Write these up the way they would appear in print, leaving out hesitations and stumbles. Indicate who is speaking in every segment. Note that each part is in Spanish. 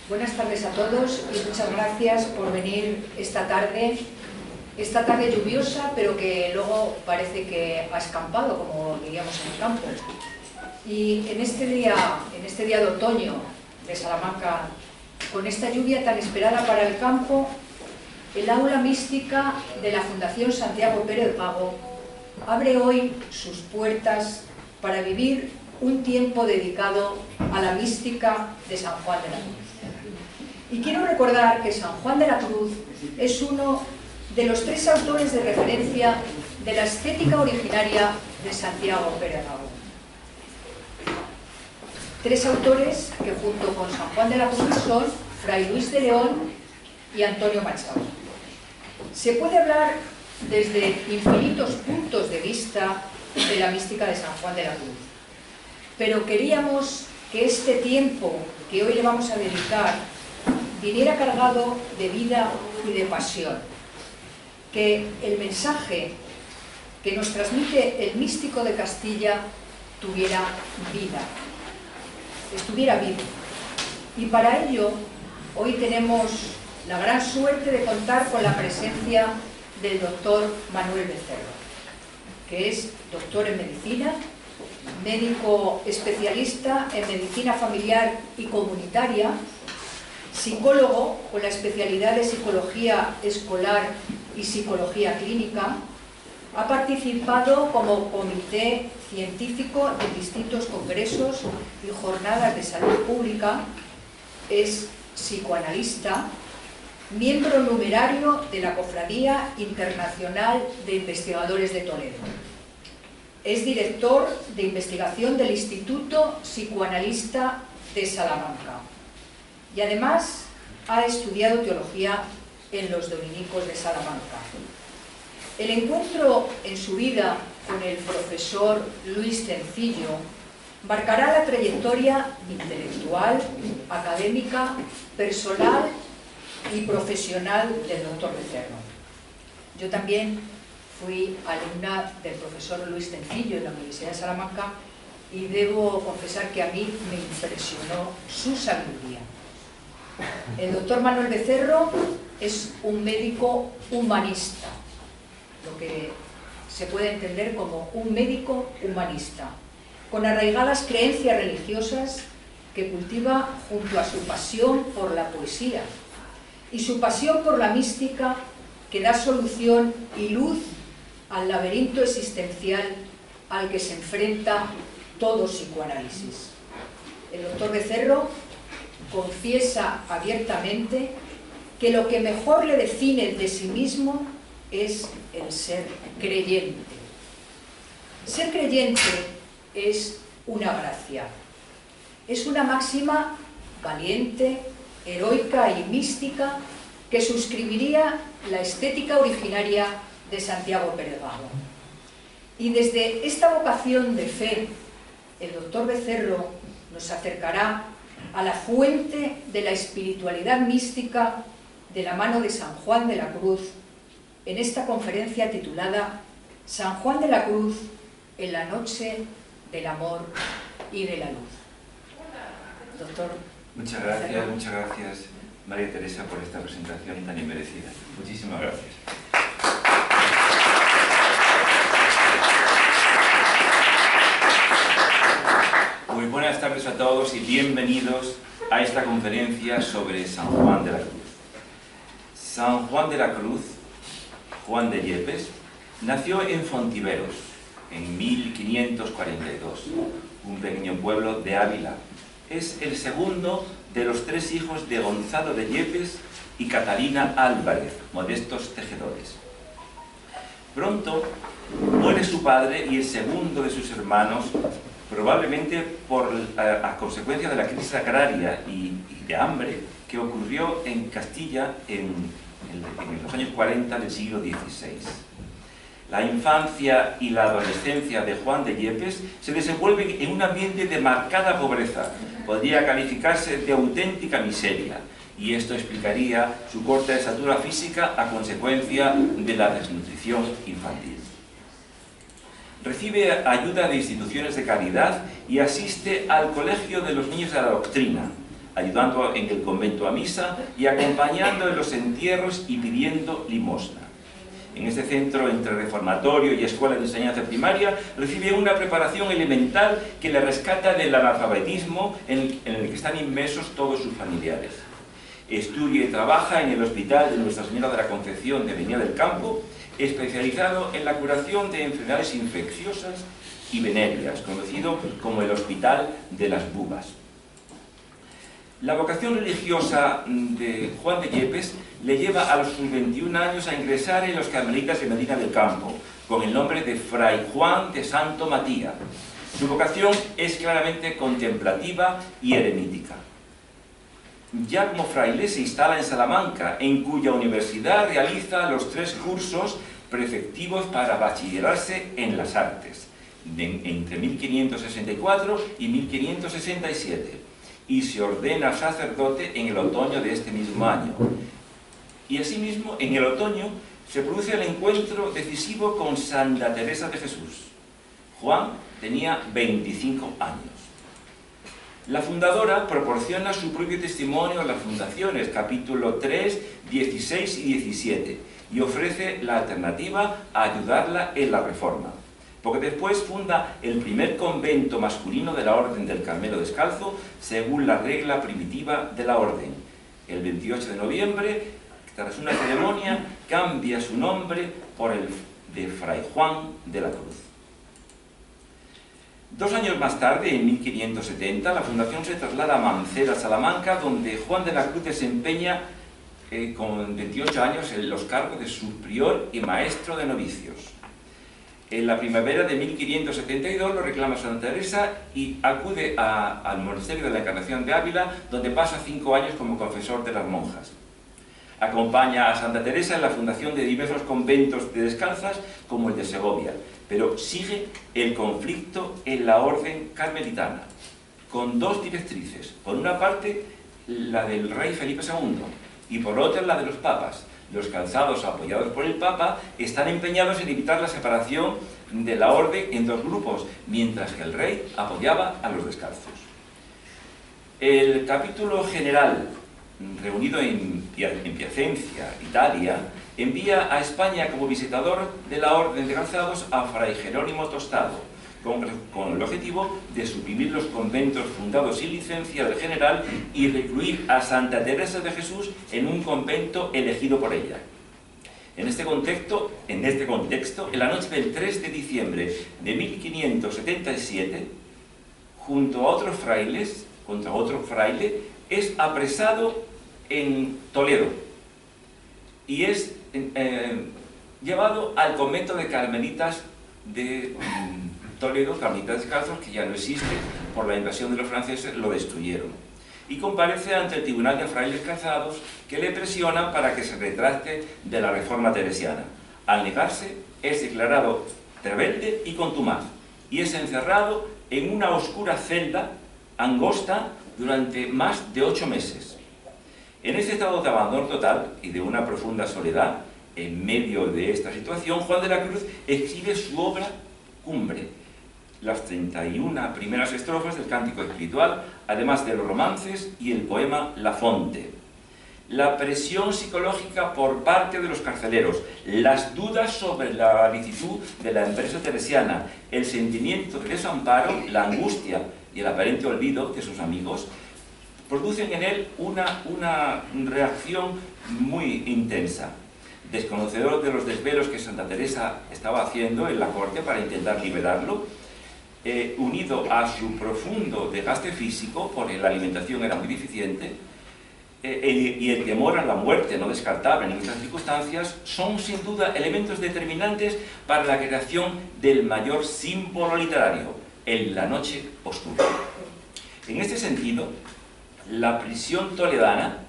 Speaker 1: Buenas tardes a todos y muchas gracias por venir esta tarde lluviosa, pero que luego parece que ha escampado, como diríamos en el campo. Y en este día de otoño de Salamanca, con esta lluvia tan esperada para el campo, el aula mística de la Fundación Santiago Pérez Gago abre hoy sus puertas para vivir un tiempo dedicado a la mística de San Juan de la Cruz. Y quiero recordar que San Juan de la Cruz es uno de los tres autores de referencia de la estética originaria de Santiago Pérez Gago. Tres autores que junto con San Juan de la Cruz son Fray Luis de León y Antonio Machado. Se puede hablar desde infinitos puntos de vista de la mística de San Juan de la Cruz, pero queríamos que este tiempo que hoy le vamos a dedicar viniera cargado de vida y de pasión, que el mensaje que nos transmite el místico de Castilla tuviera vida, estuviera vivo. Y para ello hoy tenemos la gran suerte de contar con la presencia del doctor Manuel Becerro, que es doctor en medicina, médico especialista en medicina familiar y comunitaria, psicólogo con la especialidad de psicología escolar y psicología clínica, ha participado como comité científico en distintos congresos y jornadas de salud pública, es psicoanalista, miembro numerario de la Cofradía Internacional de Investigadores de Toledo. Es director de investigación del Instituto Psicoanalista de Salamanca. Y además ha estudiado teología en los dominicos de Salamanca. El encuentro en su vida con el profesor Luis Cencillo marcará la trayectoria intelectual, académica, personal y profesional del doctor Becerro. Yo también fui alumna del profesor Luis Cencillo en la Universidad de Salamanca y debo confesar que a mí me impresionó su sabiduría. El doctor Manuel Becerro es un médico humanista, lo que se puede entender como un médico humanista, con arraigadas creencias religiosas que cultiva junto a su pasión por la poesía y su pasión por la mística que da solución y luz al laberinto existencial al que se enfrenta todo psicoanálisis. El doctor Becerro confiesa abiertamente que lo que mejor le define de sí mismo es el ser creyente. Ser creyente es una gracia, es una máxima valiente, heroica y mística que suscribiría la estética originaria de Santiago Pérez Gago. Y desde esta vocación de fe, el doctor Becerro nos acercará a la fuente de la espiritualidad mística de la mano de San Juan de la Cruz en esta conferencia titulada San Juan de la Cruz en la noche del amor y de la luz. Doctor.
Speaker 2: Muchas gracias María Teresa por esta presentación tan inmerecida. Muchísimas gracias. Muy buenas tardes a todos y bienvenidos a esta conferencia sobre San Juan de la Cruz. San Juan de la Cruz, Juan de Yepes, nació en Fontiveros en 1542, un pequeño pueblo de Ávila. Es el segundo de los tres hijos de Gonzalo de Yepes y Catalina Álvarez, modestos tejedores. Pronto muere su padre y el segundo de sus hermanos, probablemente a consecuencia de la crisis agraria y de hambre que ocurrió en Castilla en los años 40 del siglo XVI. La infancia y la adolescencia de Juan de Yepes se desenvuelven en un ambiente de marcada pobreza, podría calificarse de auténtica miseria, y esto explicaría su corta estatura física a consecuencia de la desnutrición infantil. Recibe ayuda de instituciones de caridad y asiste al Colegio de los Niños de la Doctrina, ayudando en el convento a misa y acompañando en los entierros y pidiendo limosna. En este centro entre reformatorio y escuela de enseñanza primaria recibe una preparación elemental que le rescata del analfabetismo en el que están inmersos todos sus familiares. Estudia y trabaja en el Hospital de Nuestra Señora de la Concepción de Avenida del Campo, especializado en la curación de enfermedades infecciosas y venéreas, conocido como el Hospital de las Bubas. La vocación religiosa de Juan de Yepes le lleva a sus 21 años a ingresar en los Carmelitas de Medina del Campo, con el nombre de Fray Juan de Santo Matías. Su vocación es claramente contemplativa y eremítica. Ya como fraile se instala en Salamanca, en cuya universidad realiza los 3 cursos preceptivos para bachillerarse en las artes, entre 1564 y 1567, y se ordena sacerdote en el otoño de este mismo año. Y asimismo, en el otoño, se produce el encuentro decisivo con Santa Teresa de Jesús. Juan tenía 25 años. La fundadora proporciona su propio testimonio en las fundaciones, capítulo 3, 16 y 17, y ofrece la alternativa a ayudarla en la reforma. Poco después funda el primer convento masculino de la Orden del Carmelo Descalzo, según la regla primitiva de la Orden. El 28 de noviembre, tras una ceremonia, cambia su nombre por el de Fray Juan de la Cruz. 2 años más tarde, en 1570, la fundación se traslada a Mancera, Salamanca, donde Juan de la Cruz desempeña con 28 años los cargos de subprior y maestro de novicios. En la primavera de 1572 lo reclama Santa Teresa y acude al monasterio de la Encarnación de Ávila, donde pasa 5 años como confesor de las monjas. Acompaña a Santa Teresa en la fundación de diversos conventos de descalzas, como el de Segovia, pero sigue el conflicto en la orden carmelitana, con 2 directrices. Por una parte, la del rey Felipe II, y por otra, la de los papas. Los calzados, apoyados por el Papa, están empeñados en evitar la separación de la orden en 2 grupos, mientras que el rey apoyaba a los descalzos. El capítulo general, reunido en Piacenza, Italia, envía a España como visitador de la Orden de Calzados a Fray Jerónimo Tostado, con el objetivo de suprimir los conventos fundados sin licencia del general y recluir a Santa Teresa de Jesús en un convento elegido por ella. En este contexto, en la noche del 3 de diciembre de 1577, junto a otros frailes, contra otro fraile, es apresado en Toledo y es llevado al convento de Carmelitas de Toledo, Carmelitas Descalzos, que ya no existe, por la invasión de los franceses lo destruyeron. Y comparece ante el tribunal de frailes calzados, que le presionan para que se retracte de la reforma teresiana. Al negarse, es declarado rebelde y contumaz, y es encerrado en una oscura celda angosta durante más de 8 meses. En este estado de abandono total y de una profunda soledad, en medio de esta situación, Juan de la Cruz escribe su obra cumbre, las 31 primeras estrofas del Cántico Espiritual, además de los romances y el poema La Fonte. La presión psicológica por parte de los carceleros, las dudas sobre la licitud de la empresa teresiana, el sentimiento de desamparo, la angustia y el aparente olvido de sus amigos, producen en él una reacción muy intensa. Desconocedor de los desvelos que Santa Teresa estaba haciendo en la corte para intentar liberarlo, unido a su profundo desgaste físico, porque la alimentación era muy deficiente, y el temor a la muerte no descartable en estas circunstancias, son sin duda elementos determinantes para la creación del mayor símbolo literario, el La Noche Oscura. En este sentido, la prisión toledana,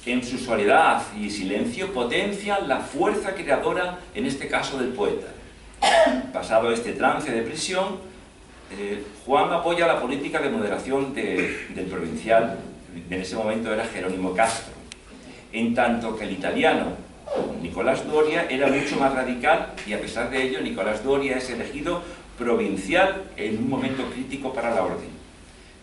Speaker 2: en su soledad y silencio, potencia la fuerza creadora, en este caso del poeta. Pasado este trance de prisión, Juan apoya la política de moderación del provincial, en ese momento era Jerónimo Castro, en tanto que el italiano Nicolás Doria era mucho más radical, y a pesar de ello Nicolás Doria es elegido provincial en un momento crítico para la orden.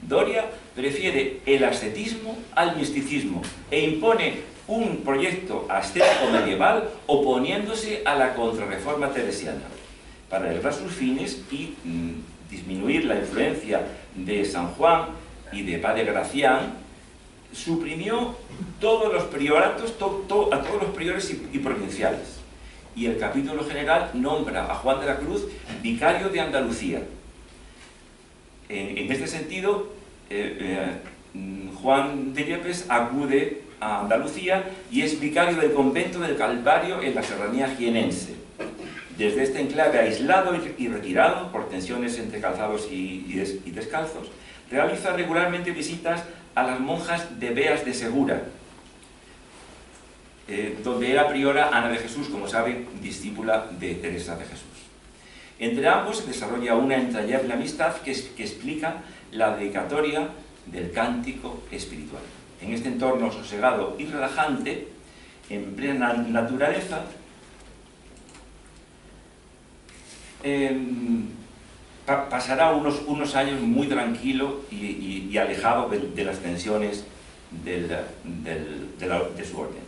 Speaker 2: Doria prefiere el ascetismo al misticismo e impone un proyecto ascético medieval oponiéndose a la contrarreforma teresiana. Para lograr sus fines y disminuir la influencia de San Juan y de Padre Gracián, suprimió todos los prioratos, a todos los priores y provinciales. Y el capítulo general nombra a Juan de la Cruz vicario de Andalucía. En este sentido, Juan de Yepes acude a Andalucía y es vicario del convento del Calvario en la serranía jienense. Desde este enclave aislado y retirado por tensiones entre calzados y descalzos, realiza regularmente visitas a las monjas de Beas de Segura, donde era priora Ana de Jesús, como sabe, discípula de Teresa de Jesús. Entre ambos se desarrolla una entrañable amistad que explica la dedicatoria del cántico espiritual. En este entorno sosegado y relajante, en plena naturaleza, pasará unos años muy tranquilo y alejado de las tensiones de su orden.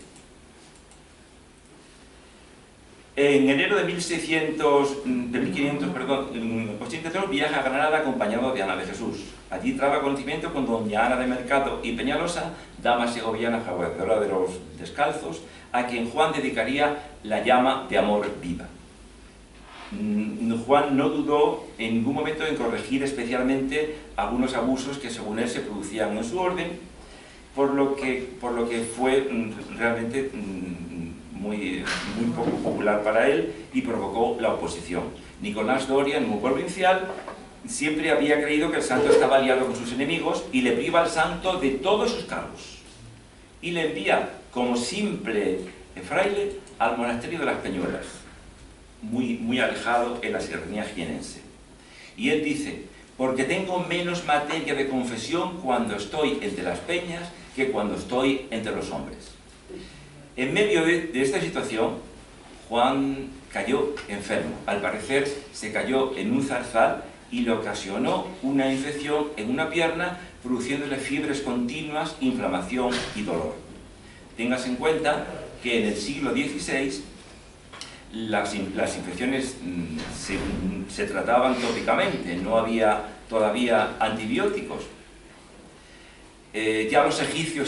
Speaker 2: En enero de 1583 viaja a Granada acompañado de Ana de Jesús. Allí traba conocimiento con doña Ana de Mercado y Peñalosa, dama segoviana favorecedora de los descalzos, a quien Juan dedicaría la llama de amor viva. Juan no dudó en ningún momento en corregir especialmente algunos abusos que según él se producían en su orden, por lo que fue realmente muy poco popular para él y provocó la oposición. Nicolás Doria, en un provincial, siempre había creído que el santo estaba aliado con sus enemigos y le priva al santo de todos sus cargos y le envía como simple fraile al monasterio de las Peñuelas, muy alejado en la serranía jienense. Y él dice: porque tengo menos materia de confesión cuando estoy entre las peñas que cuando estoy entre los hombres. En medio de esta situación, Juan cayó enfermo. Al parecer se cayó en un zarzal y le ocasionó una infección en una pierna, produciéndole fiebres continuas, inflamación y dolor. Tengas en cuenta que en el siglo XVI las infecciones se trataban tópicamente, no había todavía antibióticos. Ya los egipcios